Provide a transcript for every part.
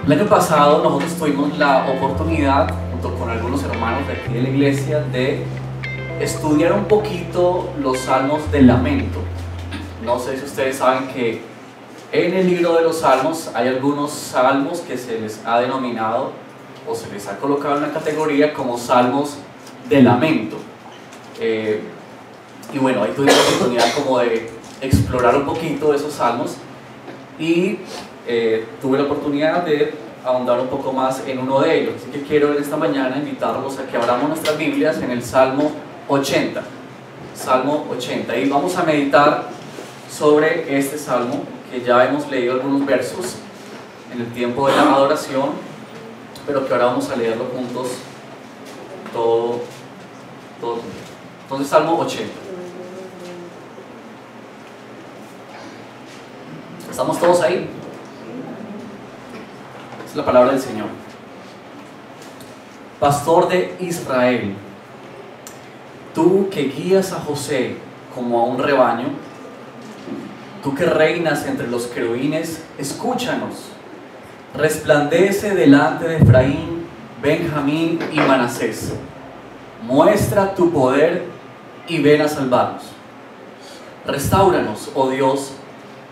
El año pasado nosotros tuvimos la oportunidad, junto con algunos hermanos de aquí de la iglesia, de estudiar un poquito los salmos del lamento. No sé si ustedes saben que en el libro de los salmos hay algunos salmos que se les ha denominado o se les ha colocado en una categoría como salmos de lamento. Y bueno, ahí tuvimos la oportunidad como de explorar un poquito de esos salmos y tuve la oportunidad de ahondar un poco más en uno de ellos. Así que quiero en esta mañana invitarlos a que abramos nuestras Biblias en el Salmo 80. Salmo 80. Y vamos a meditar sobre este salmo, que ya hemos leído algunos versos en el tiempo de la adoración, pero que ahora vamos a leerlo juntos todo. Entonces, Salmo 80. ¿Estamos todos ahí? Es la palabra del Señor. Pastor de Israel, tú que guías a José como a un rebaño, tú que reinas entre los querubines, escúchanos. Resplandece delante de Efraín, Benjamín y Manasés. Muestra tu poder y ven a salvarnos. Restáuranos, oh Dios,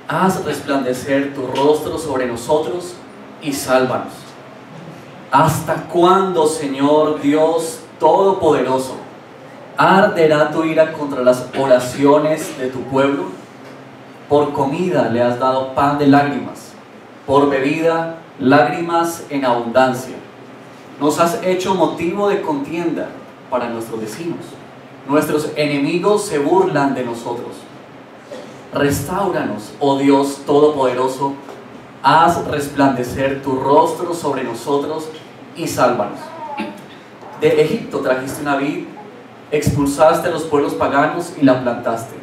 haz resplandecer tu rostro sobre nosotros y sálvanos. ¿Hasta cuándo, Señor Dios Todopoderoso, arderá tu ira contra las oraciones de tu pueblo? Por comida le has dado pan de lágrimas, por bebida lágrimas en abundancia. Nos has hecho motivo de contienda para nuestros vecinos. Nuestros enemigos se burlan de nosotros. Restáuranos, oh Dios Todopoderoso, haz resplandecer tu rostro sobre nosotros y sálvanos. De Egipto trajiste una vid, expulsaste a los pueblos paganos y la plantaste.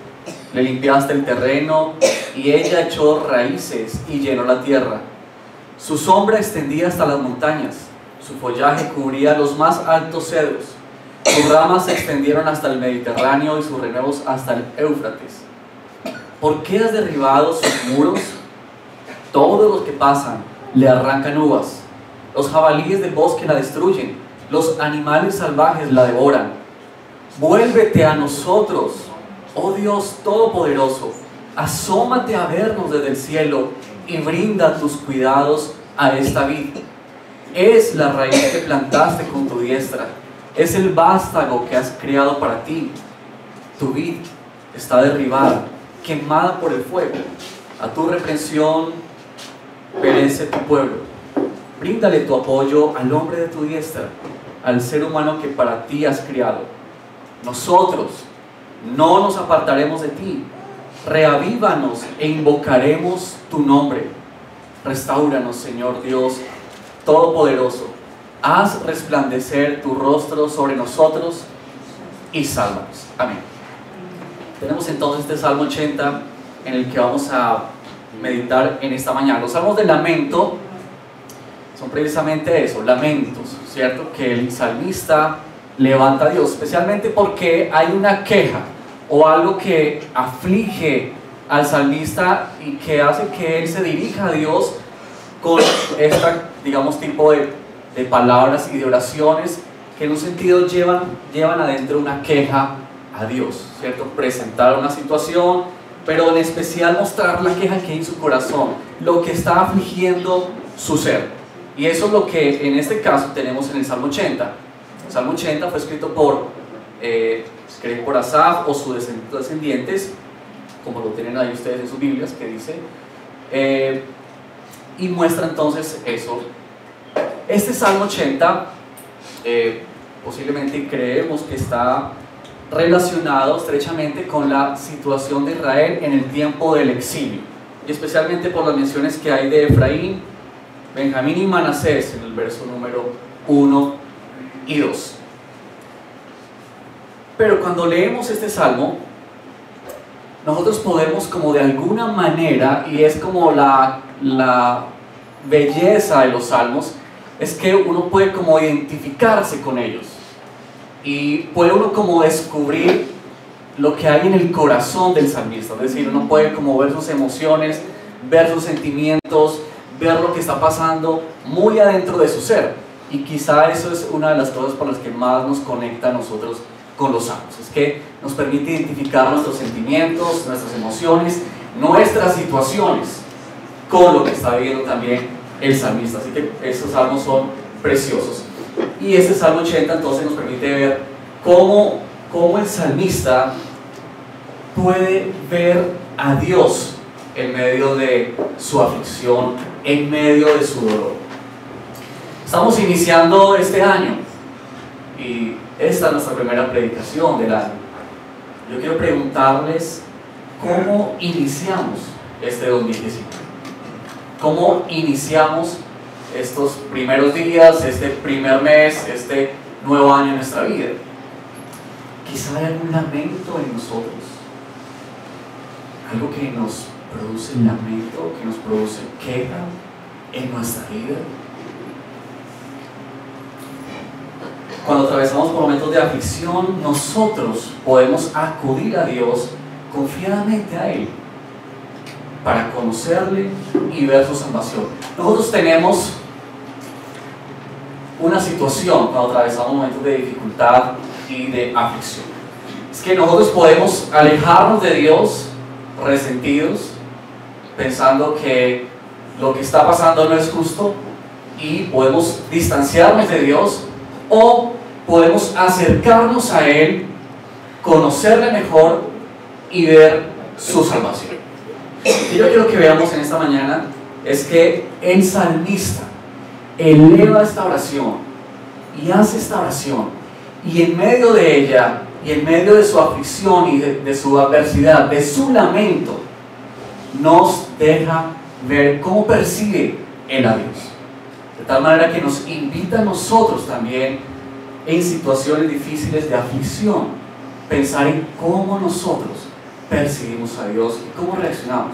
Le limpiaste el terreno y ella echó raíces y llenó la tierra. Su sombra extendía hasta las montañas, su follaje cubría los más altos cedros. Sus ramas se extendieron hasta el Mediterráneo y sus renuevos hasta el Éufrates. ¿Por qué has derribado sus muros? Todos los que pasan le arrancan uvas. Los jabalíes del bosque la destruyen, los animales salvajes la devoran. Vuélvete a nosotros, oh Dios Todopoderoso, asómate a vernos desde el cielo y brinda tus cuidados a esta vid. Es la raíz que plantaste con tu diestra, es el vástago que has criado para ti. Tu vid está derribada, quemada por el fuego. A tu reprensión perece tu pueblo. Bríndale tu apoyo al hombre de tu diestra, al ser humano que para ti has criado. Nosotros no nos apartaremos de ti. Reavívanos e invocaremos tu nombre. Restáuranos, Señor Dios Todopoderoso. Haz resplandecer tu rostro sobre nosotros y sálvanos. Amén. Tenemos entonces este Salmo 80 en el que vamos a meditar en esta mañana. Los salmos de lamento son precisamente eso, lamentos, ¿cierto? Que el salmista levanta a Dios, especialmente porque hay una queja o algo que aflige al salmista y que hace que él se dirija a Dios con esta, digamos, tipo de palabras y de oraciones que en un sentido llevan adentro una queja a Dios, ¿cierto? Presentar una situación, pero en especial mostrar la queja que hay en su corazón, lo que está afligiendo su ser. Y eso es lo que en este caso tenemos en el Salmo 80. El Salmo 80 fue escrito por Asaf o sus descendientes, como lo tienen ahí ustedes en sus Biblias, que dice, y muestra entonces eso. Este Salmo 80 posiblemente creemos que está relacionado estrechamente con la situación de Israel en el tiempo del exilio, y especialmente por las menciones que hay de Efraín, Benjamín y Manasés en el verso número 1 y 2. Pero cuando leemos este salmo, nosotros podemos como de alguna manera, y es como la belleza de los salmos, es que uno puede como identificarse con ellos y puede uno como descubrir lo que hay en el corazón del salmista. Es decir, uno puede como ver sus emociones, ver sus sentimientos, ver lo que está pasando muy adentro de su ser. Y quizá eso es una de las cosas por las que más nos conecta a nosotros con los salmos. Es que nos permite identificar nuestros sentimientos, nuestras emociones, nuestras situaciones con lo que está viviendo también el salmista. Así que estos salmos son preciosos. Y este Salmo 80 entonces nos permite ver cómo el salmista puede ver a Dios en medio de su aflicción, en medio de su dolor. Estamos iniciando este año y esta es nuestra primera predicación del año. Yo quiero preguntarles cómo iniciamos este 2019. ¿Cómo iniciamos estos primeros días, este primer mes, este nuevo año en nuestra vida? Quizá hay algún lamento en nosotros, algo que nos produce lamento, que nos produce queja en nuestra vida. Cuando atravesamos por momentos de aflicción, nosotros podemos acudir a Dios confiadamente a Él para conocerle y ver su salvación. Nosotros tenemos una situación cuando atravesamos momentos de dificultad y de aflicción. Es que nosotros podemos alejarnos de Dios resentidos, pensando que lo que está pasando no es justo, y podemos distanciarnos de Dios, o podemos acercarnos a Él, conocerle mejor y ver su salvación. Y yo quiero que veamos en esta mañana es que el salmista eleva esta oración y hace esta oración, y en medio de ella y en medio de su aflicción y de su adversidad, de su lamento, nos deja ver cómo percibe él a Dios, de tal manera que nos invita a nosotros también en situaciones difíciles de aflicción pensar en cómo nosotros percibimos a Dios y cómo reaccionamos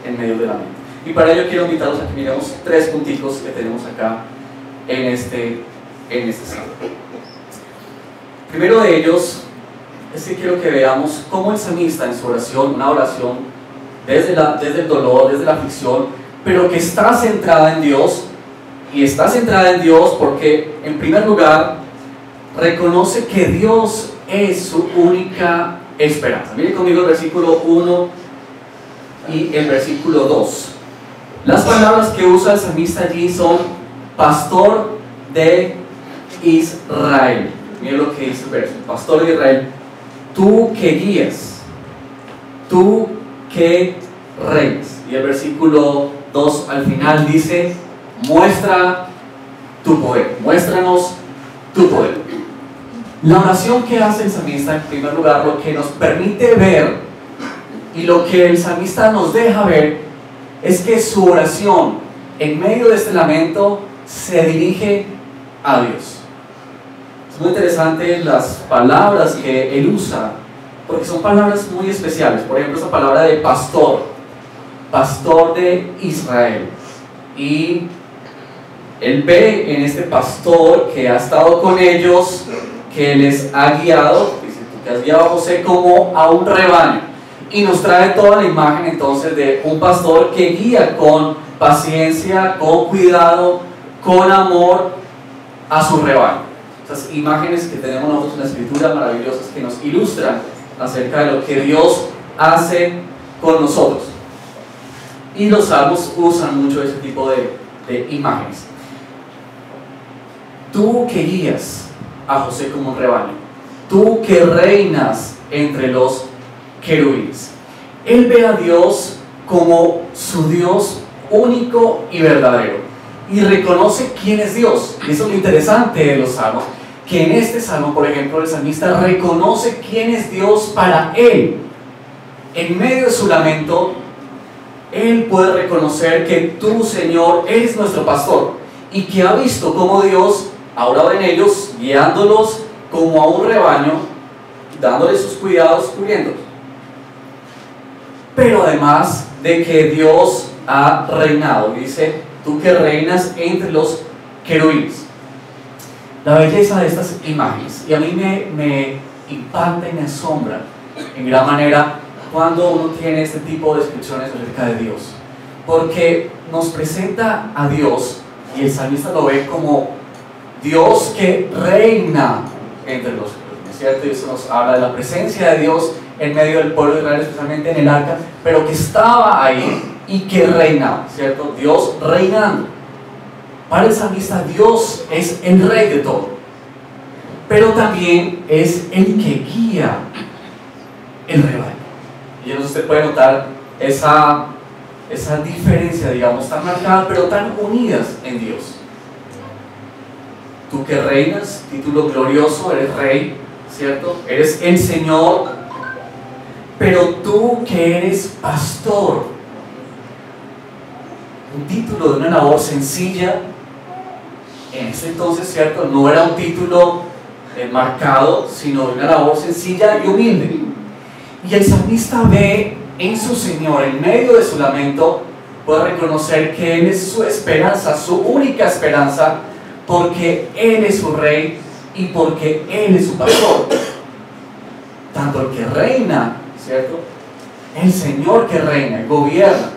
en medio del lamento. Y para ello quiero invitarlos a que miremos 3 puntitos que tenemos acá en este salmo. Primero de ellos es que quiero que veamos cómo el salmista en su oración, una oración desde el dolor, desde la aflicción, pero que está centrada en Dios, y está centrada en Dios porque en primer lugar reconoce que Dios es su única esperanza. Miren conmigo el versículo 1 y el versículo 2. Las palabras que usa el salmista allí son pastor de Israel. Miren lo que dice el verso: pastor de Israel, tú que guías, tú que reinas. Y el versículo 2 al final dice: muestra tu poder, muéstranos tu poder. La oración que hace el salmista, en primer lugar, lo que nos permite ver y lo que el salmista nos deja ver es que su oración en medio de este lamento se dirige a Dios. Es muy interesante las palabras que él usa, porque son palabras muy especiales. Por ejemplo, esa palabra de pastor, pastor de Israel. Y él ve en este pastor que ha estado con ellos, que les ha guiado, dice, tú que has guiado a José como a un rebaño. Y nos trae toda la imagen entonces de un pastor que guía con paciencia, con cuidado, con amor a su rebaño. Esas imágenes que tenemos nosotros en la Escritura maravillosas que nos ilustran acerca de lo que Dios hace con nosotros. Y los salmos usan mucho ese tipo de imágenes. Tú que guías a José como un rebaño, tú que reinas entre los querubines. Él ve a Dios como su Dios único y verdadero, y reconoce quién es Dios. Y eso es lo interesante de los salmos, que en este salmo, por ejemplo, el salmista reconoce quién es Dios para él. En medio de su lamento, él puede reconocer que tú, Señor, eres nuestro pastor, y que ha visto cómo Dios ha orado en ellos, guiándolos como a un rebaño, dándoles sus cuidados, cubriéndolos. Pero además de que Dios ha reinado, dice, tú que reinas entre los querubines. La belleza de estas imágenes, y a mí me impacta y me asombra en gran manera cuando uno tiene este tipo de descripciones acerca de Dios. porque nos presenta a Dios, y el salmista lo ve como Dios que reina entre los pueblos, ¿cierto? Y eso nos habla de la presencia de Dios en medio del pueblo de Israel, especialmente en el arca, pero que estaba ahí y que reinaba, ¿cierto? Dios reinando. Para el salmista, Dios es el rey de todo, pero también es el que guía el rebaño. Y entonces usted puede notar esa diferencia, digamos, tan marcada, pero tan unidas en Dios. Tú que reinas, título glorioso, eres rey, ¿cierto? Eres el Señor, pero tú que eres pastor, un título de una labor sencilla, en ese entonces, ¿cierto? No era un título marcado, sino de una labor sencilla y humilde. Y el salmista ve en su Señor, en medio de su lamento, puede reconocer que Él es su esperanza, su única esperanza, porque Él es su rey y porque Él es su pastor. Tanto el que reina, ¿cierto? El Señor que reina, gobierna,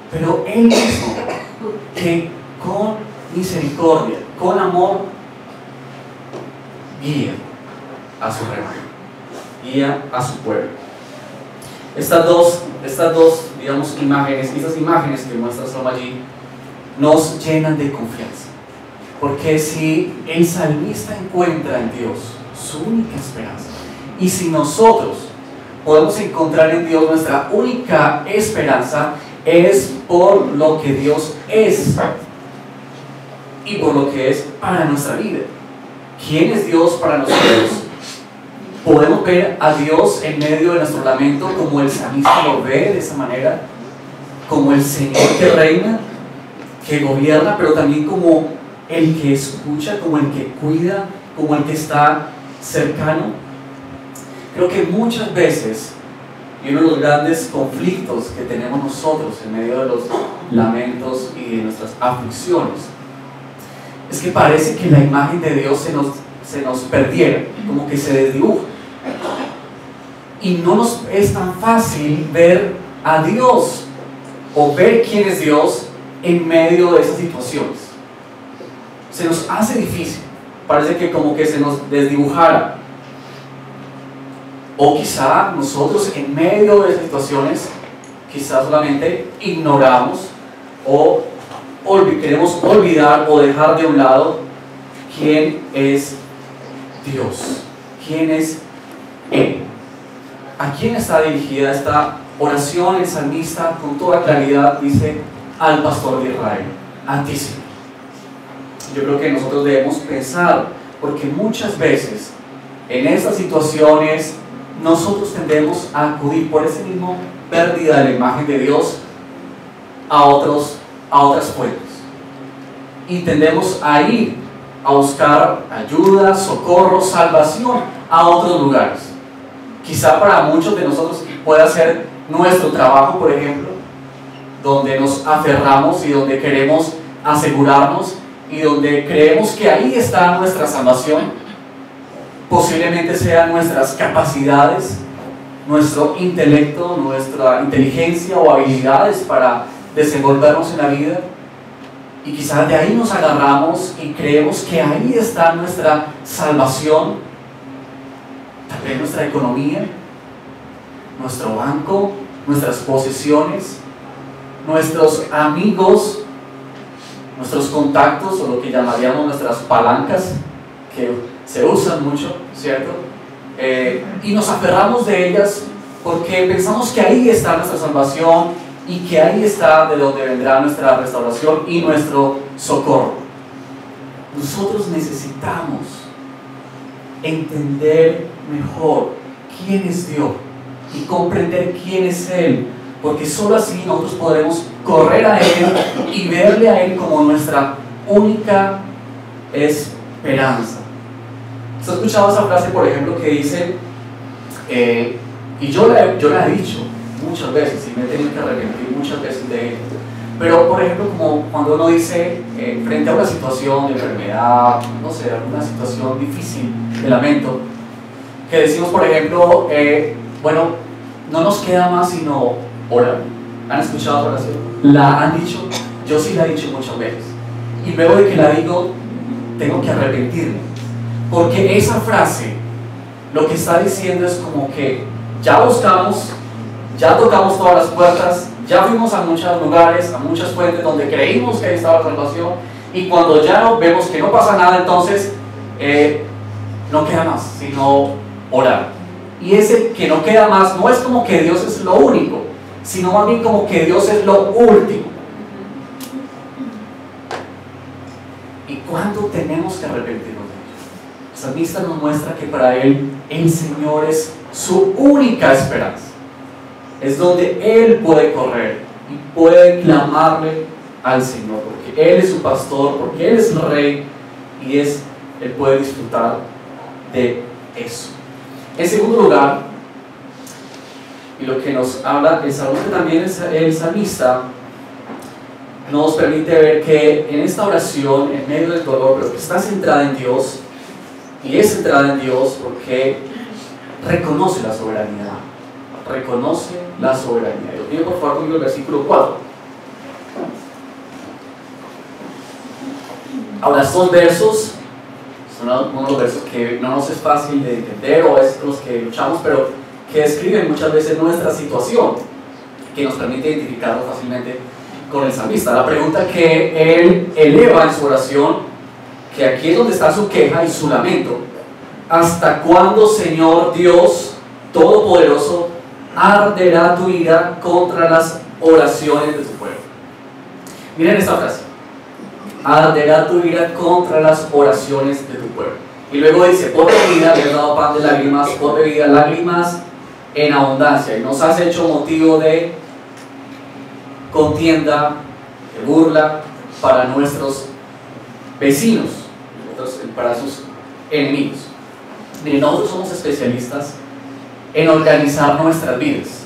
pero Él mismo, que con misericordia, con amor, guía a su rebaño, guía a su pueblo. Estas dos, digamos, imágenes, estas imágenes que muestra Salmo allí, nos llenan de confianza. Porque si el salmista encuentra en Dios su única esperanza, y si nosotros podemos encontrar en Dios nuestra única esperanza, es por lo que Dios es y por lo que es para nuestra vida. ¿Quién es Dios para nosotros? Podemos ver a Dios en medio de nuestro lamento, como el salmista lo ve de esa manera, como el Señor que reina, que gobierna, pero también como el que escucha, como el que cuida, como el que está cercano. Creo que muchas veces, y uno de los grandes conflictos que tenemos nosotros en medio de los lamentos y de nuestras aflicciones, es que parece que la imagen de Dios se nos perdiera, como que se desdibuja. Y no nos es tan fácil ver a Dios o ver quién es Dios en medio de esas situaciones. Se nos hace difícil, parece que como que se nos desdibujara. O quizá nosotros en medio de esas situaciones, quizá solamente ignoramos o queremos olvidar o dejar de un lado quién es Dios, quién es Él. ¿A quién está dirigida esta oración? El salmista con toda claridad dice: al pastor de Israel, a ti, Señor. Yo creo que nosotros debemos pensar, porque muchas veces en estas situaciones nosotros tendemos a acudir por ese mismo pérdida de la imagen de Dios a otras fuentes, y tendemos a ir a buscar ayuda, socorro, salvación a otros lugares. Quizá para muchos de nosotros pueda ser nuestro trabajo, por ejemplo, donde nos aferramos y donde queremos asegurarnos y donde creemos que ahí está nuestra salvación. Posiblemente sean nuestras capacidades, nuestro intelecto, nuestra inteligencia o habilidades para desenvolvernos en la vida, y quizás de ahí nos agarramos y creemos que ahí está nuestra salvación. Tal vez nuestra economía, nuestro banco, nuestras posesiones, nuestros amigos, nuestros contactos, o lo que llamaríamos nuestras palancas, que se usan mucho, ¿cierto? Y nos aferramos de ellas porque pensamos que ahí está nuestra salvación y que ahí está de donde vendrá nuestra restauración y nuestro socorro. Nosotros necesitamos entender mejor quién es Dios y comprender quién es Él, porque solo así nosotros podremos correr a Él y verle a Él como nuestra única esperanza. ¿Has escuchado esa frase, por ejemplo, que dice, y yo la he dicho muchas veces y me he tenido que arrepentir muchas veces de ello, pero por ejemplo, como cuando uno dice frente a una situación de enfermedad, no sé, alguna situación difícil de lamento, que decimos, por ejemplo, bueno, no nos queda más sino orar, ¿Han escuchado la oración? ¿La han dicho? Yo sí la he dicho muchas veces. Y luego de que la digo, tengo que arrepentirme. Porque esa frase lo que está diciendo es como que ya buscamos, ya tocamos todas las puertas, ya fuimos a muchos lugares, a muchas fuentes donde creímos que ahí estaba la salvación, y cuando ya no, vemos que no pasa nada, entonces no queda más, sino orar. Y ese que no queda más no es como que Dios es lo único, sino más bien como que Dios es lo último. ¿Y cuándo tenemos que arrepentirnos de ello? El salmista nos muestra que para él el Señor es su única esperanza. Es donde él puede correr y puede clamarle al Señor, porque Él es su pastor, porque Él es el rey, y Él puede disfrutar de eso. En segundo lugar, y lo que nos habla el Salmo, que también el salmista nos permite ver que en esta oración, en medio del dolor, pero que está centrada en Dios, y es centrada en Dios porque reconoce la soberanía. Reconoce la soberanía. Yo pido por favor conmigo el versículo 4. Ahora, estos versos son uno de los versos que no nos es fácil de entender, o es los que luchamos, pero que describen muchas veces nuestra situación, que nos permite identificarlo fácilmente con el salmista. La pregunta que él eleva en su oración, que aquí es donde está su queja y su lamento: ¿hasta cuándo, Señor Dios Todopoderoso, arderá tu ira contra las oraciones de tu pueblo? Miren esta frase: arderá tu ira contra las oraciones de tu pueblo. Y luego dice: por bebida le has dado pan de lágrimas, por bebida lágrimas en abundancia, y nos has hecho motivo de contienda, de burla para nuestros vecinos, para sus enemigos. Miren, nosotros somos especialistas en organizar nuestras vidas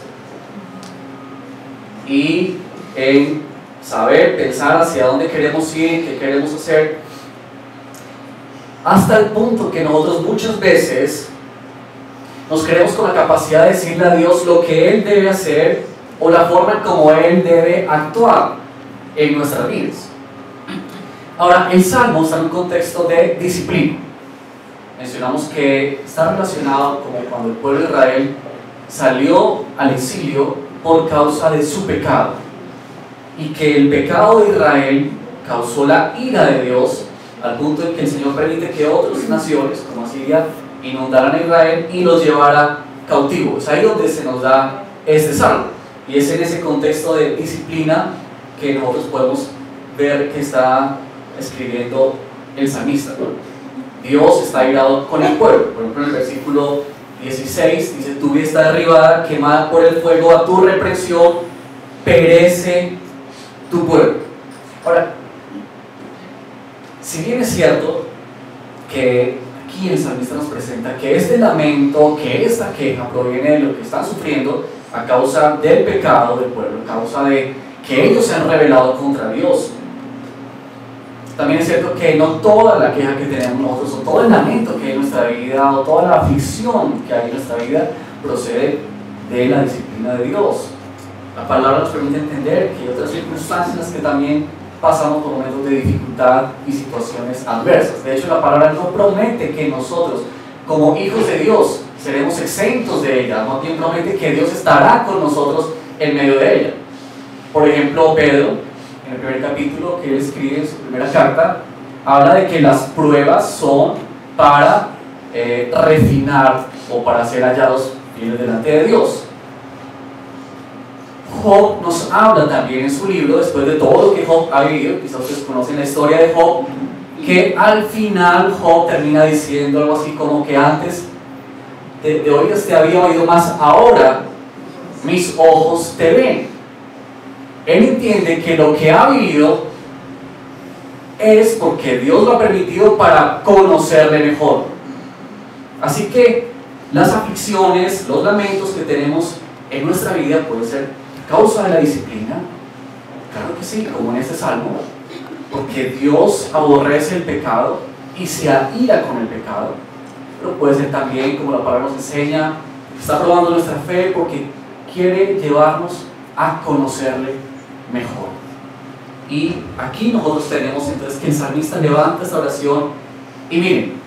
y en saber, pensar hacia dónde queremos ir, qué queremos hacer, hasta el punto que nosotros muchas veces nos creemos con la capacidad de decirle a Dios lo que Él debe hacer o la forma como Él debe actuar en nuestras vidas. Ahora, el Salmo está en un contexto de disciplina. Mencionamos que está relacionado como cuando el pueblo de Israel salió al exilio por causa de su pecado, y que el pecado de Israel causó la ira de Dios al punto en que el Señor permite que otras naciones como Asiria inundaran a Israel y los llevara cautivos. Es ahí donde se nos da este salmo, y es en ese contexto de disciplina que nosotros podemos ver que está escribiendo el salmista. Dios está airado con el pueblo. Por ejemplo, en el versículo 16 dice: tu vida está derribada, quemada por el fuego, a tu reprensión perece tu pueblo. Ahora, si bien es cierto que aquí el salmista nos presenta que este lamento, que esta queja proviene de lo que están sufriendo a causa del pecado del pueblo, a causa de que ellos se han rebelado contra Dios, también es cierto que no toda la queja que tenemos nosotros, o todo el lamento que hay en nuestra vida, o toda la aflicción que hay en nuestra vida, procede de la disciplina de Dios. La palabra nos permite entender que hay otras circunstancias en las que también pasamos por momentos de dificultad y situaciones adversas. De hecho, la palabra no promete que nosotros, como hijos de Dios, seremos exentos de ella. Más bien promete que Dios estará con nosotros en medio de ella. Por ejemplo, Pedro, en el primer capítulo que él escribe en su primera carta, habla de que las pruebas son para refinar o para ser hallados fieles delante de Dios. Job nos habla también en su libro, después de todo lo que Job ha vivido, quizás ustedes conocen la historia de Job, que al final Job termina diciendo algo así como que antes de oídas te había oído, más ahora mis ojos te ven. Él entiende que lo que ha vivido es porque Dios lo ha permitido para conocerle mejor. Así que las aflicciones, los lamentos que tenemos en nuestra vida pueden ser causa de la disciplina, claro que sí, como en este salmo, porque Dios aborrece el pecado y se aira con el pecado, pero puede ser también, como la palabra nos enseña, está probando nuestra fe porque quiere llevarnos a conocerle mejor. Y aquí nosotros tenemos entonces que el salmista levanta esta oración y miren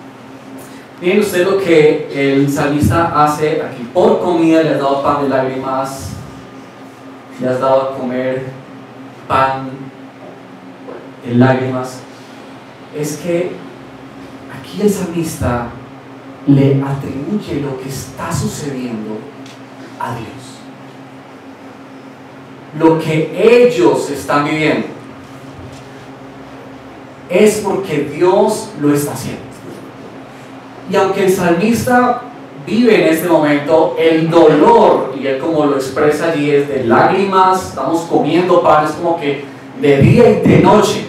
ustedes lo que el salmista hace aquí. Por comida le has dado pan de lágrimas, le has dado a comer pan de lágrimas. Es que aquí el salmista le atribuye lo que está sucediendo a Dios. Lo que ellos están viviendo es porque Dios lo está haciendo. Y aunque el salmista vive en este momento el dolor, y él como lo expresa allí es de lágrimas, estamos comiendo pan, es como que de día y de noche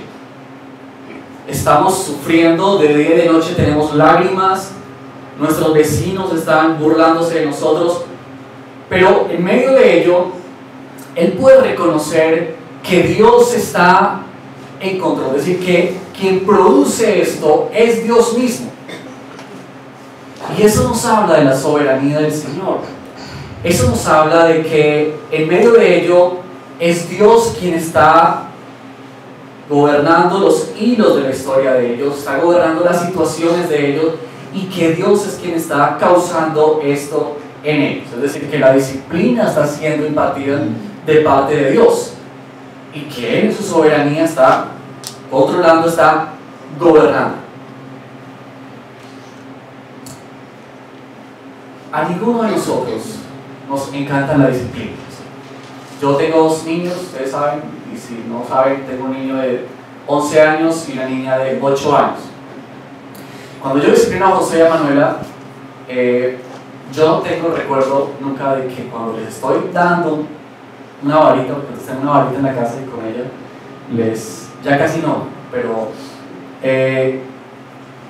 estamos sufriendo, de día y de noche tenemos lágrimas, nuestros vecinos están burlándose de nosotros, pero en medio de ello él puede reconocer que Dios está en control, es decir, que quien produce esto es Dios mismo. Y eso nos habla de la soberanía del Señor. Eso nos habla de que en medio de ello es Dios quien está gobernando los hilos de la historia de ellos, está gobernando las situaciones de ellos, y que Dios es quien está causando esto en ellos. Es decir, que la disciplina está siendo impartida de parte de Dios, y que Él en su soberanía está controlando, está gobernando. A ninguno de nosotros nos encanta la disciplina. Yo tengo 2 niños, ustedes saben, y si no saben, tengo un niño de 11 años y una niña de 8 años. Cuando yo disciplino a José y a Manuela, yo no tengo recuerdo nunca de que cuando les estoy dando una varita, porque tengo una varita en la casa y con ella, ya casi no, pero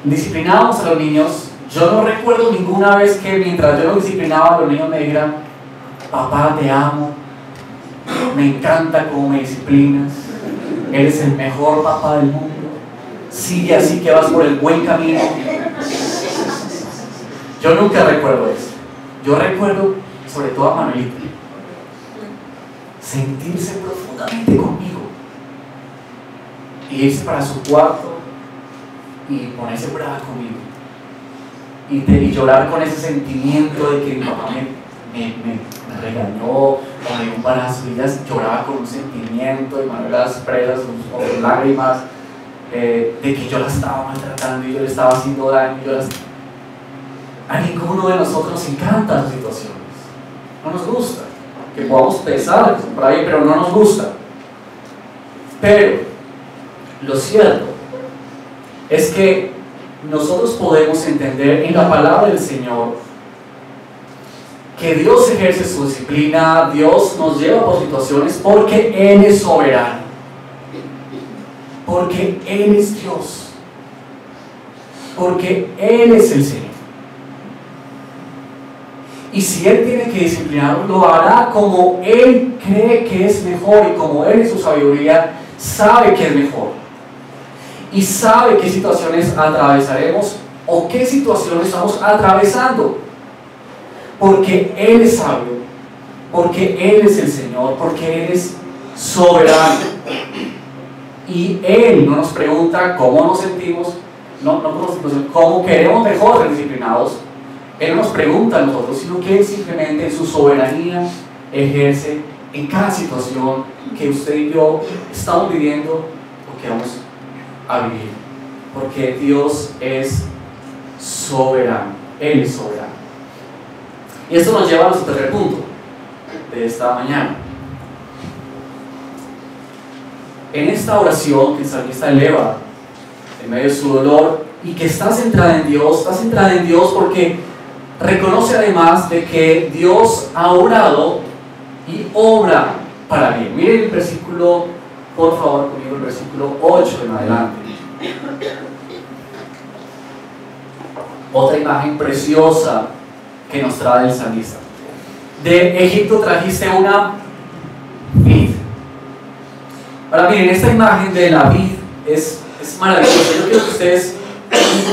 disciplinábamos a los niños. Yo no recuerdo ninguna vez que mientras yo los disciplinaba, los niños me dijeran: papá, te amo, me encanta cómo me disciplinas, eres el mejor papá del mundo, sigue así que vas por el buen camino. Yo nunca recuerdo eso. Yo recuerdo, sobre todo a Manuelita, sentirse profundamente conmigo y irse para su cuarto y ponerse brava conmigo y llorar con ese sentimiento de que mi papá me regañó o me dio un balazo, y ella lloraba con un sentimiento, y Manuela expresa sus lágrimas de que yo la estaba maltratando y yo le estaba haciendo daño. A ninguno de nosotros nos encantan las situaciones, no nos gusta, que podamos pensar por ahí, pero no nos gusta. Pero lo cierto es que nosotros podemos entender en la palabra del Señor que Dios ejerce su disciplina, Dios nos lleva por situaciones porque Él es soberano, porque Él es Dios, porque Él es el Señor. Y si Él tiene que disciplinarnos, lo hará como Él cree que es mejor, y como Él en su sabiduría sabe que es mejor, y sabe qué situaciones atravesaremos o qué situaciones estamos atravesando, porque Él es sabio, porque Él es el Señor, porque Él es soberano. Y Él no nos pregunta cómo nos sentimos, no cómo queremos mejor ser disciplinados. Él no nos pregunta a nosotros, sino que Él simplemente en su soberanía ejerce en cada situación que usted y yo estamos viviendo o que vamos a vivir, porque Dios es soberano, Él es soberano. Y esto nos lleva a nuestro tercer punto de esta mañana. En esta oración que el salmista eleva en medio de su dolor, y que está centrada en Dios porque reconoce además de que Dios ha obrado y obra para bien. Miren el versículo, por favor, conmigo, el versículo 8 en adelante. Otra imagen preciosa que nos trae el salmista. De Egipto trajiste una vid. Ahora miren, esta imagen de la vid es maravillosa. Yo quiero que ustedes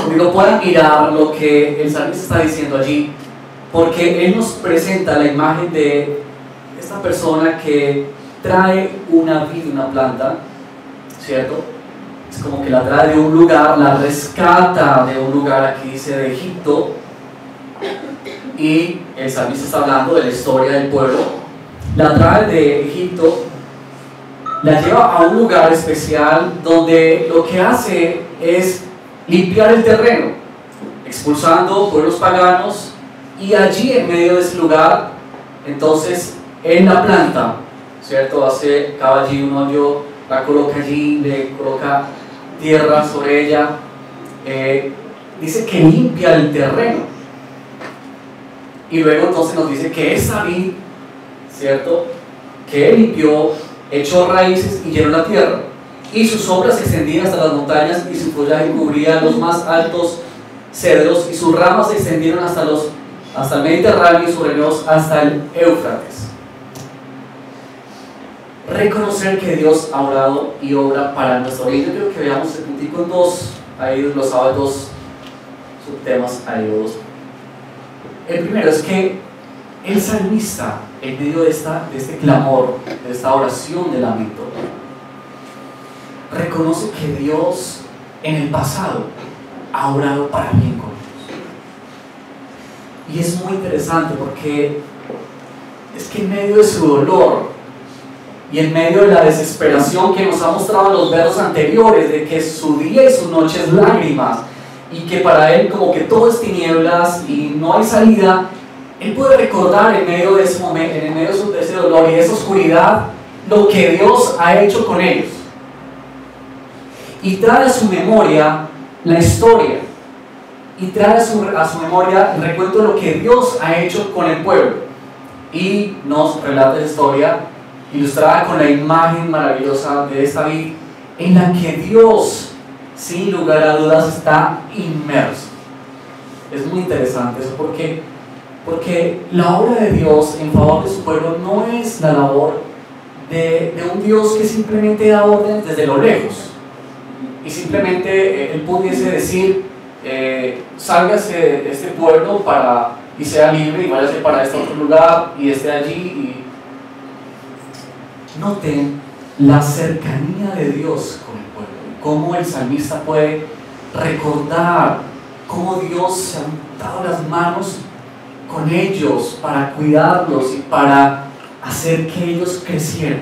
conmigo puedan mirar lo que el salmista está diciendo allí, porque él nos presenta la imagen de esta persona que trae una vid, una planta, ¿cierto? Es como que la trae de un lugar, la rescata de un lugar, aquí dice de Egipto, y el salmista está hablando de la historia del pueblo, la trae de Egipto, la lleva a un lugar especial donde lo que hace es limpiar el terreno, expulsando pueblos paganos, y allí en medio de ese lugar, entonces él la planta, ¿cierto? Cava allí un hoyo, la coloca allí, le coloca tierra sobre ella, dice que limpia el terreno, y luego entonces nos dice que esa vid, ¿cierto? Que él limpió, echó raíces y llenó la tierra, y sus sombras se extendían hasta las montañas, y su follaje cubría los más altos cedros, y sus ramas se extendieron hasta el Mediterráneo, y sus renos hasta el Éufrates. Reconocer que Dios ha obrado y obra para nuestra vida. Yo creo que veamos el puntico en dos, ahí los dos subtemas, ahí dos. El primero es que el salmista, en medio de este clamor, de esta oración de lamento, reconoce que Dios en el pasado ha obrado para bien con ellos. Y es muy interesante porque es que en medio de su dolor y en medio de la desesperación que nos ha mostrado en los versos anteriores, de que su día y su noche es lágrimas, y que para él como que todo es tinieblas y no hay salida, él puede recordar en medio de ese momento, en medio de ese dolor y de esa oscuridad, lo que Dios ha hecho con ellos. Y trae a su memoria la historia, y trae a su memoria el recuento de lo que Dios ha hecho con el pueblo. Y nos relata esa historia ilustrada con la imagen maravillosa de esta vid, en la que Dios, sin lugar a dudas, está inmerso. Es muy interesante eso, porque la obra de Dios en favor de su pueblo no es la labor de un Dios que simplemente da orden desde lo lejos, y simplemente Él pudiese decir, sálgase de este pueblo y sea libre y váyase para este otro lugar y esté allí. Y noten la cercanía de Dios con el pueblo, cómo el salmista puede recordar cómo Dios se ha untado las manos con ellos para cuidarlos y para hacer que ellos crecieran.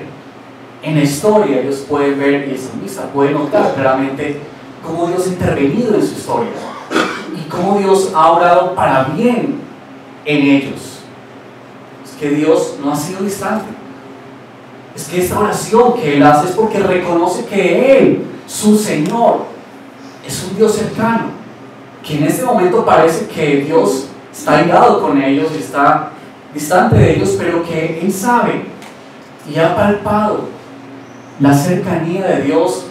En la historia ellos pueden ver, y el salmista puede notar claramente cómo Dios ha intervenido en su historia y cómo Dios ha obrado para bien en ellos. Es que Dios no ha sido distante. Es que esta oración que Él hace es porque reconoce que Él, su Señor, es un Dios cercano, que en este momento parece que Dios está airado con ellos y está distante de ellos, pero que Él sabe y ha palpado la cercanía de Dios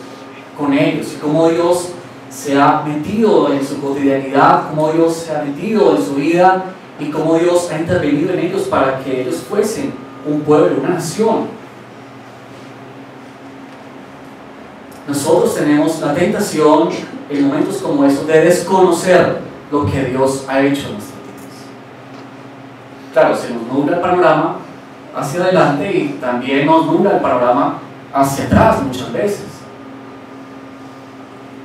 con ellos, y cómo Dios se ha metido en su cotidianidad, cómo Dios se ha metido en su vida y cómo Dios ha intervenido en ellos para que ellos fuesen un pueblo, una nación. Nosotros tenemos la tentación en momentos como estos de desconocer lo que Dios ha hecho en nuestras vidas. Claro, se nos nubla el panorama hacia adelante y también nos nubla el panorama hacia atrás muchas veces,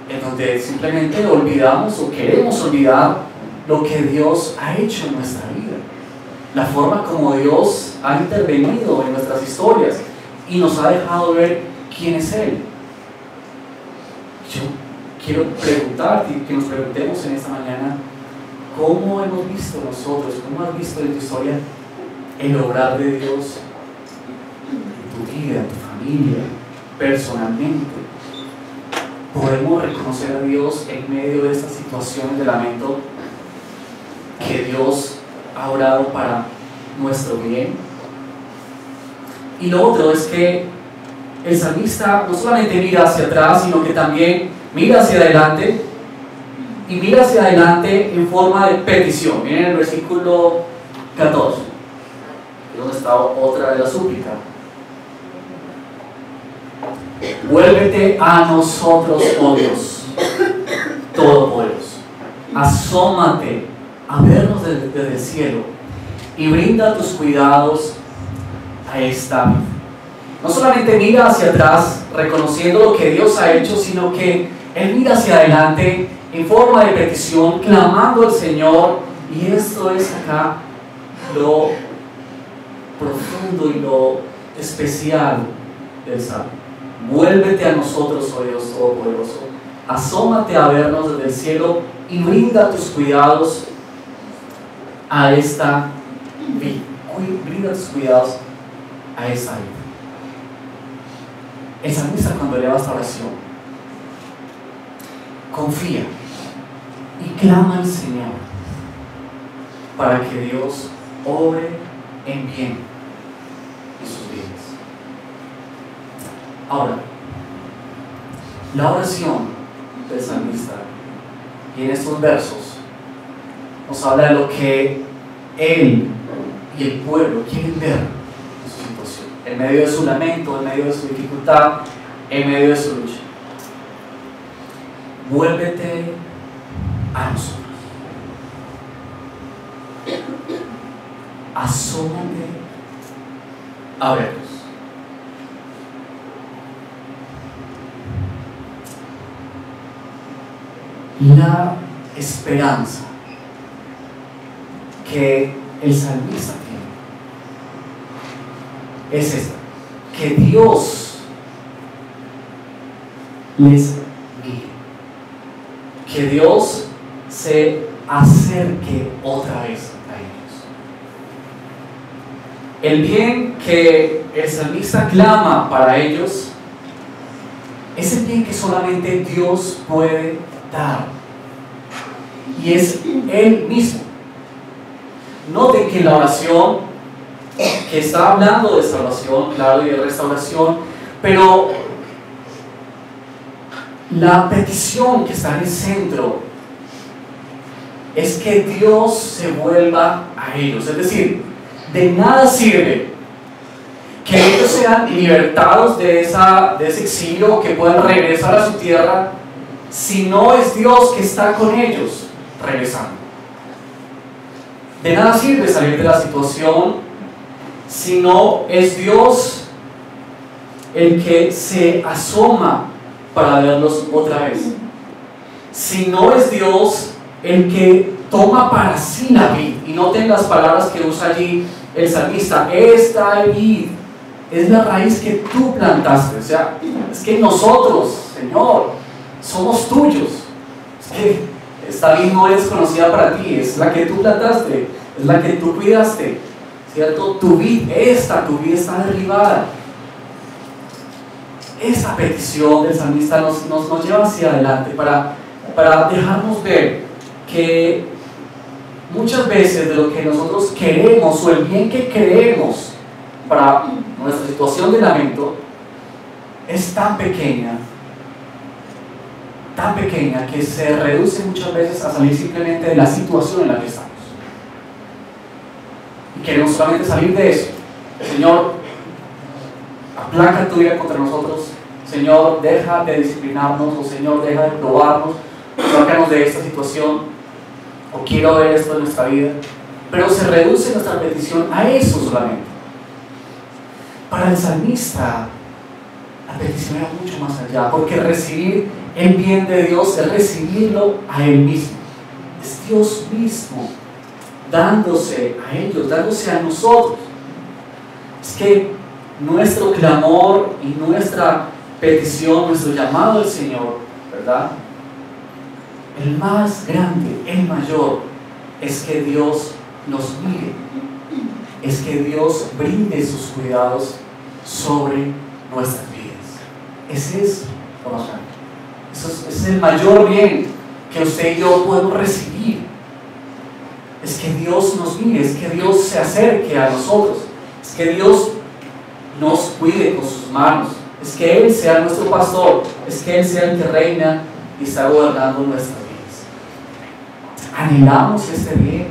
en donde simplemente olvidamos o queremos olvidar lo que Dios ha hecho en nuestra vida, la forma como Dios ha intervenido en nuestras historias y nos ha dejado ver quién es Él. Yo quiero preguntarte y que nos preguntemos en esta mañana, ¿cómo hemos visto nosotros, cómo has visto en tu historia el obrar de Dios en tu vida, en tu familia, personalmente? ¿Podemos reconocer a Dios en medio de estas situaciones de lamento, que Dios ha obrado para nuestro bien? Y lo otro es que el salmista no solamente mira hacia atrás, sino que también mira hacia adelante, y mira hacia adelante en forma de petición. Miren el versículo 14, donde está otra de la súplica. Vuélvete a nosotros, oh Dios Todopoderoso, asómate a vernos desde el cielo y brinda tus cuidados a a esta vida. No solamente mira hacia atrás, reconociendo lo que Dios ha hecho, sino que Él mira hacia adelante en forma de petición, clamando al Señor. Y esto es acá lo profundo y lo especial del Salmo. Vuélvete a nosotros, oh Dios Todopoderoso. Asómate a vernos desde el cielo y brinda tus cuidados a esta vida. Brinda tus cuidados a esta vida. El salmista, cuando eleva esta oración, confía y clama al Señor para que Dios obre en bien en sus vidas. Ahora, la oración del salmista y en estos versos nos habla de lo que él y el pueblo quieren ver en su situación, en medio de su lamento, en medio de su dificultad, en medio de su lucha. Vuélvete a nosotros. Asómate a vernos. La esperanza que el salmista tiene es esta: que Dios les mire, que Dios se acerque otra vez a ellos. El bien que el salmista clama para ellos es el bien que solamente Dios puede dar, y es Él mismo. Noten que en la oración, que está hablando de salvación, claro, y de restauración, pero la petición que está en el centro es que Dios se vuelva a ellos. Es decir, de nada sirve que ellos sean libertados de ese exilio, que puedan regresar a su tierra, si no es Dios que está con ellos regresando. De nada sirve salir de la situación si no es Dios el que se asoma para verlos otra vez. Si no es Dios el que toma para sí la vid. Y noten las palabras que usa allí el salmista: esta vid es la raíz que tú plantaste. O sea, es que nosotros, Señor, somos tuyos. Es que esta vid no es conocida para ti, es la que tú plantaste, es la que tú cuidaste, ¿cierto? Tu vid está derribada. Esa petición del salmista nos lleva hacia adelante para dejarnos ver que muchas veces de lo que nosotros queremos o el bien que creemos para nuestra situación de lamento es tan pequeña que se reduce muchas veces a salir simplemente de la situación en la que estamos. Y queremos solamente salir de eso. Señor, aplaca tu ira contra nosotros. Señor, deja de disciplinarnos. O Señor, deja de probarnos. Sácanos de esta situación. O quiero ver esto en nuestra vida. Pero se reduce nuestra petición a eso solamente. Para el salmista, la petición era mucho más allá, porque recibir el bien de Dios es recibirlo a Él mismo. Es Dios mismo dándose a ellos, dándose a nosotros. Es que nuestro clamor y nuestra petición, nuestro llamado al Señor, ¿verdad? El más grande, el mayor, es que Dios nos mire, es que Dios brinde sus cuidados sobre nuestras vidas. Ese es, ese es el mayor bien que usted y yo podemos recibir. Es que Dios nos mire, es que Dios se acerque a nosotros, es que Dios nos cuide con sus manos, es que Él sea nuestro pastor, es que Él sea el que reina y está gobernando nuestras vidas. Anhelamos este bien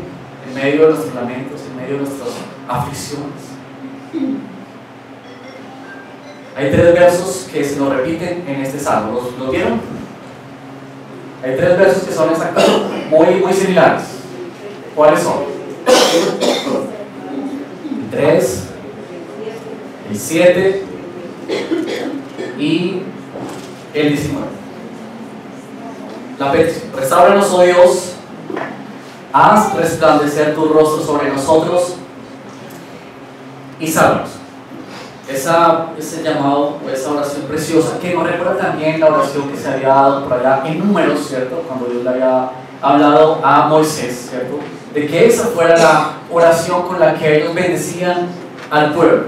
en medio de nuestros lamentos, en medio de nuestras aflicciones. Hay tres versos que se nos repiten en este salmo. ¿Los vieron? Hay tres versos que son exactamente muy similares. ¿Cuáles son? 3, el 7 y el 19. La petición: restáuranos, oh Dios, haz resplandecer tu rostro sobre nosotros y sálvanos. Ese llamado o esa oración preciosa que nos recuerda también la oración que se había dado por allá en Números, ¿cierto? Cuando Dios le había hablado a Moisés, ¿cierto? De que esa fuera la oración con la que ellos bendecían al pueblo.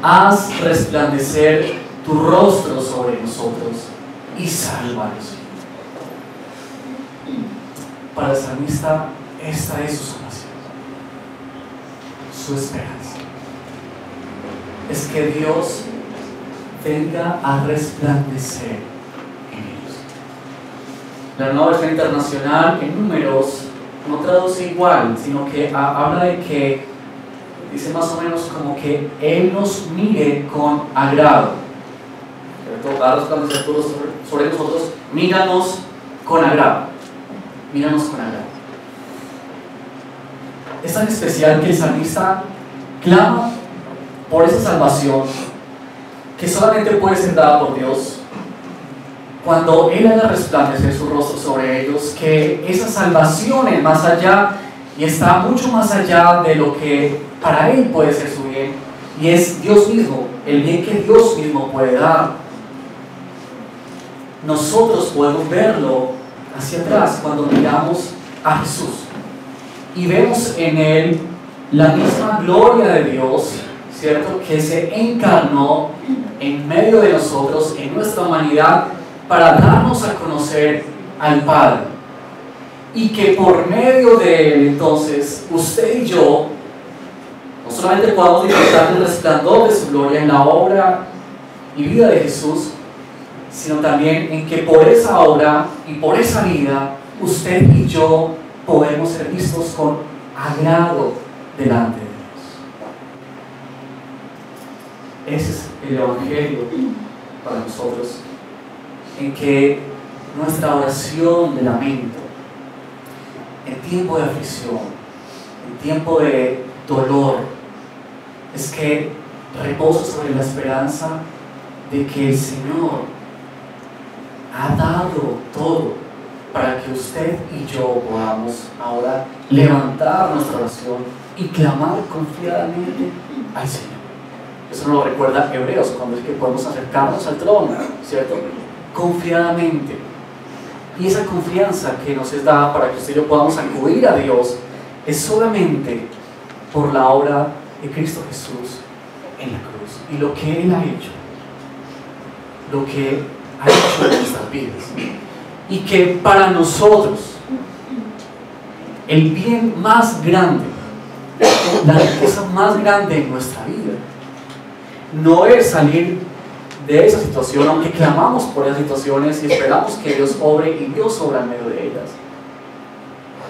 Haz resplandecer tu rostro sobre nosotros y sálvanos. Para el salmista, esta es su salvación, su esperanza. Es que Dios venga a resplandecer en ellos. La Nueva Versión Internacional en Números no traduce igual, sino que habla de que, dice más o menos como que Él nos mire con agrado. Va a resplandecer sobre nosotros, míranos con agrado. Míranos con agrado. Es tan especial que el salmista clama por esa salvación que solamente puede ser dada por Dios cuando Él haga resplandecer su rostro sobre ellos, que esa salvación es más allá y está mucho más allá de lo que para Él puede ser su bien, y es Dios mismo, el bien que Dios mismo puede dar. Nosotros podemos verlo hacia atrás cuando miramos a Jesús y vemos en Él la misma gloria de Dios, ¿cierto? Que se encarnó en medio de nosotros, en nuestra humanidad, para darnos a conocer al Padre. Y que por medio de Él, entonces, usted y yo, no solamente podamos disfrutar del resplandor de su gloria en la obra y vida de Jesús, sino también en que por esa obra y por esa vida, usted y yo podemos ser vistos con agrado delante de Dios. Ese es el Evangelio para nosotros, en que nuestra oración de lamento, en tiempo de aflicción, en tiempo de dolor, es que reposa sobre la esperanza de que el Señor ha dado todo para que usted y yo podamos ahora levantar nuestra oración y clamar confiadamente al Señor. Eso nos lo recuerda Hebreos cuando dice que podemos acercarnos al trono, ¿cierto? Confiadamente. Y esa confianza que nos es dada para que usted y yo podamos acudir a Dios es solamente por la obra de Cristo Jesús en la cruz y lo que Él ha hecho, lo que ha hecho en nuestras vidas, y que para nosotros el bien más grande, la riqueza más grande en nuestra vida no es salir de esa situación, aunque clamamos por esas situaciones y esperamos que Dios obre, y Dios obra en medio de ellas,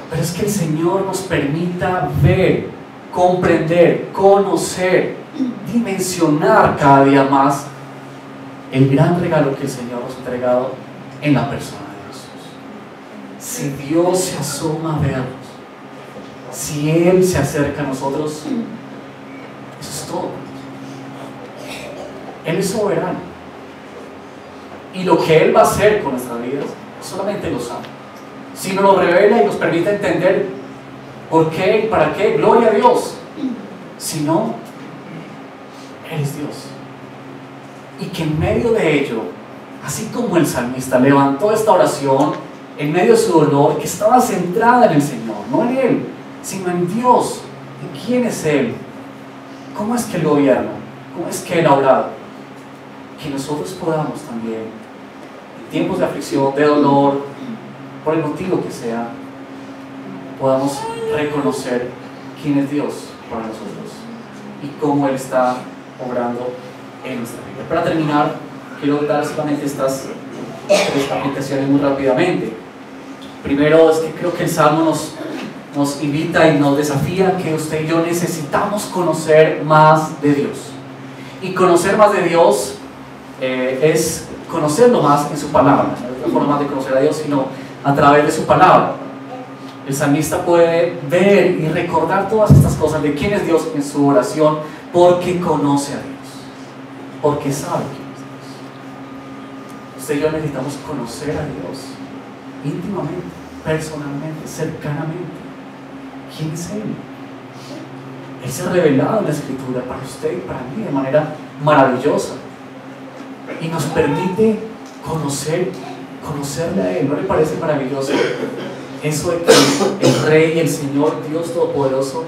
pero es que el Señor nos permita ver, comprender, conocer, dimensionar cada día más el gran regalo que el Señor nos ha entregado en la persona de Jesús. Si Dios se asoma a vernos, si Él se acerca a nosotros, eso es todo. Él es soberano, y lo que Él va a hacer con nuestras vidas solamente lo sabe. Si nos lo revela y nos permite entender por qué y para qué, gloria a Dios. Si no, Él es Dios. Y que en medio de ello, así como el salmista levantó esta oración en medio de su dolor, que estaba centrada en el Señor, no en Él, sino en Dios, en quién es Él, cómo es que Él gobierna, cómo es que Él ha obrado, que nosotros podamos también, en tiempos de aflicción, de dolor, por el motivo que sea, podamos reconocer quién es Dios para nosotros y cómo Él está obrando en nuestra vida. Para terminar, quiero dar solamente estas tres aplicaciones muy rápidamente. Primero, es que creo que el Salmo nos invita y nos desafía que usted y yo necesitamos conocer más de Dios. Y conocer más de Dios es conocerlo más en su palabra. No hay otra forma de conocer a Dios sino a través de su palabra. El salmista puede ver y recordar todas estas cosas de quién es Dios en su oración, porque conoce a Dios, porque sabe quién es Dios. Usted y yo necesitamos conocer a Dios íntimamente, personalmente, cercanamente. ¿Quién es Él? Él se ha revelado en la Escritura para usted y para mí de manera maravillosa y nos permite conocerle a Él. ¿No le parece maravilloso eso de que el Rey, el Señor, Dios Todopoderoso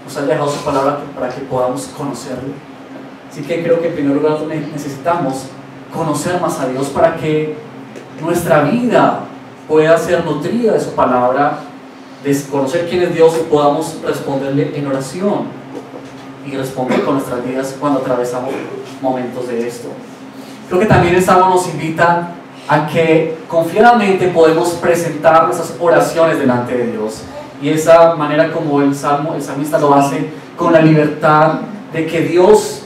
nos ha dejado su palabra para que podamos conocerle? Así que creo que en primer lugar necesitamos conocer más a Dios para que nuestra vida pueda ser nutrida de su palabra, de conocer quién es Dios y podamos responderle en oración y responder con nuestras vidas cuando atravesamos momentos de esto. Creo que también el Salmo nos invita a que confiadamente podemos presentar nuestras oraciones delante de Dios, y esa manera como el salmista lo hace, con la libertad de que Dios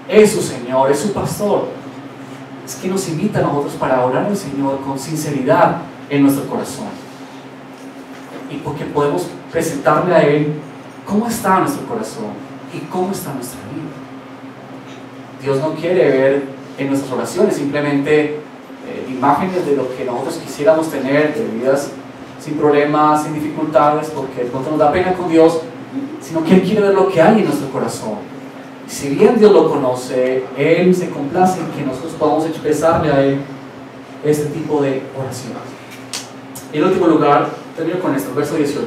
es su Señor, es su pastor. Es que nos invita a nosotros para orar al Señor con sinceridad en nuestro corazón, y porque podemos presentarle a Él cómo está nuestro corazón y cómo está nuestra vida. Dios no quiere ver en nuestras oraciones simplemente imágenes de lo que nosotros quisiéramos tener, de vidas sin problemas, sin dificultades, porque de pronto nos da pena con Dios, sino que Él quiere ver lo que hay en nuestro corazón. Y si bien Dios lo conoce, Él se complace en que nosotros podamos expresarle a Él este tipo de oraciones. Y en último lugar, termino con esto, verso 18.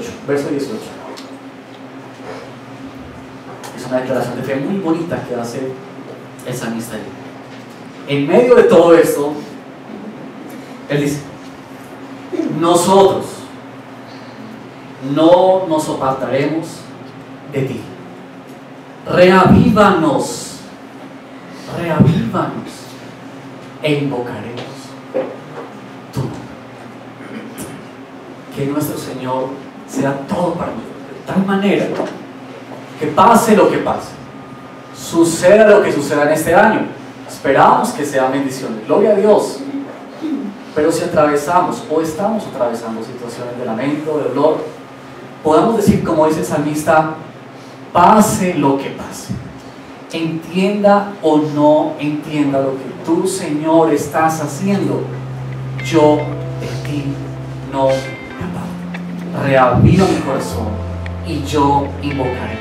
Es una declaración de fe muy bonita que hace el salmista allí. En medio de todo esto, él dice: nosotros no nos apartaremos de ti. Reavívanos e invocaremos tu nombre. Que nuestro Señor sea todo para nosotros, de tal manera que pase lo que pase, suceda lo que suceda en este año. Esperamos que sea bendición, gloria a Dios. Pero si atravesamos o estamos atravesando situaciones de lamento, de dolor, podamos decir, como dice el salmista: pase lo que pase, entienda o no entienda lo que tú, Señor, estás haciendo, yo de ti no me aparto. Reaviva mi corazón y yo invocaré.